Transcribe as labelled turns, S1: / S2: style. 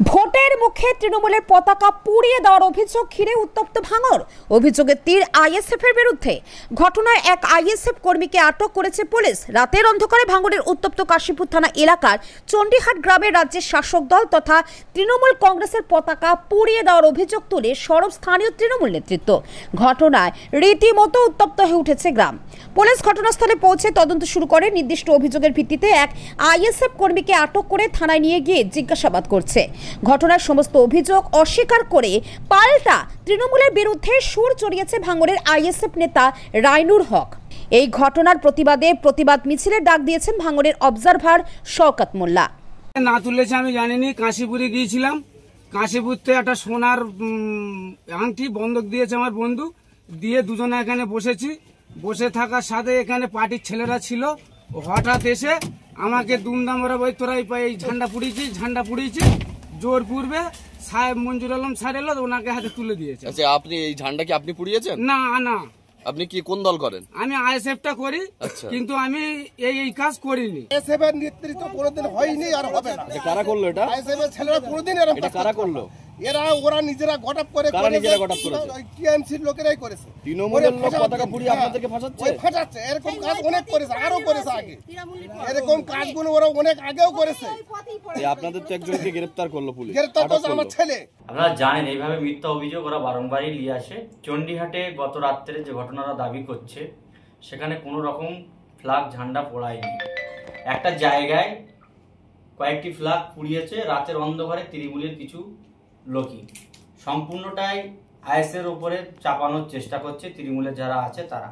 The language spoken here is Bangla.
S1: ভোটের মুখে তৃণমূলের পতাকা পুড়িয়ে দেওয়ার অভিযোগ ঘিরে উত্তপ্ত ভাঙড়। অভিযোগের তীর আইএসএফ এর বিরুদ্ধে। ঘটনায় এক আইএসএফ কর্মীকে আটক করেছে পুলিশ। রাতের অন্ধকারে ভাঙড়ের উত্তপ্ত কাশীপুর থানা এলাকার চণ্ডীহাট গ্রামের রাজ্যের শাসক দল তথা তৃণমূল কংগ্রেসের পতাকা পুড়িয়ে দেওয়ার অভিযোগ তুলে সরব স্থানীয় তৃণমূল নেতৃত্ব। ঘটনায় রীতিমতো উত্তপ্ত হয়ে উঠেছে গ্রাম। পুলিশ ঘটনাস্থলে পৌঁছে তদন্ত শুরু করে। নির্দিষ্ট অভিযোগের ভিত্তিতে এক আইএসএফ কর্মীকে আটক করে থানায় নিয়ে গিয়ে জিজ্ঞাসাবাদ করছে। ঘটনার সমস্ত অভিযোগ অস্বীকার করে পাল্টা তৃণমূলের বিরুদ্ধে সুর চড়িয়েছে ভাঙড়ের আইএসএফ নেতা রাইনুর হক। এই ঘটনার প্রতিবাদে প্রতিবাদ মিছিলের ডাক দিয়েছেন ভাঙড়ের অবজারভার শওকত মোল্লা।
S2: না তুলেছে আমি জানিনি। কাশীপুরে গিয়েছিলাম, কাশীপুরতে একটা সোনার আংটি বন্ধক দিয়েছে আমার বন্ধু, দিয়ে দুজনে এখানে বসেছি। বসে থাকার সাথে এখানে পার্টির ছেলেরা ছিল। হঠাৎ এসে আমাকে দুমদাম ওরা বই তোরা এই ঝান্ডা পুড়িয়েছি জোর পূর্বে সাহেব মঞ্জুর আলম স্যার এলো, ওনাকে হাতে তুলে দিয়েছে।
S3: আচ্ছা, আপনি এই ঝান্ডা কি আপনি পুড়িয়েছেন?
S2: না না,
S3: আপনি কি কোন দল করেন?
S2: আমি আইএসএফটা করি, কিন্তু আমি এই কাজ করিনি।
S4: আইএসএফ এর নেতৃত্ব কোনোদিন হয়নি আর হবে না।
S3: কারা করলো এটা?
S4: আইএসএফ এর ছেলেরা কোনোদিন এরকম
S3: এটা কারা করলো?
S4: ওরা নিজেরা গটআপ করে টিএমসির লোকেরাই করেছে।
S3: তৃণমূলের লোক পতাকা পুড়িয়ে আপনাদেরকে ফাঁসাচ্ছে।
S4: এরকম কাজ অনেক করেছে, আরো করেছে আগে। এরকম কাজগুলো ওরা অনেক আগেও করেছে।
S3: আপনাদের তো একজনকে গ্রেফতার করলো পুলিশ।
S4: গ্রেফতার করছে আমার ছেলে।
S5: আপনারা জানেন এইভাবে মিথ্যা অভিযোগ ওরা বারংবারই নিয়ে আসে। চণ্ডীহাটে গত রাত্রে যে ঘটনাটা দাবি করছে, সেখানে কোনো রকম ফ্ল্যাগ ঝান্ডা পোড়ায়নি। একটা জায়গায় কয়েকটি ফ্ল্যাগ পুড়িয়েছে রাতের অন্ধকারে তৃণমূলের কিছু লোকই। সম্পূর্ণটাই আইএসের উপরে চাপানোর চেষ্টা করছে তৃণমূলের যারা আছে তারা।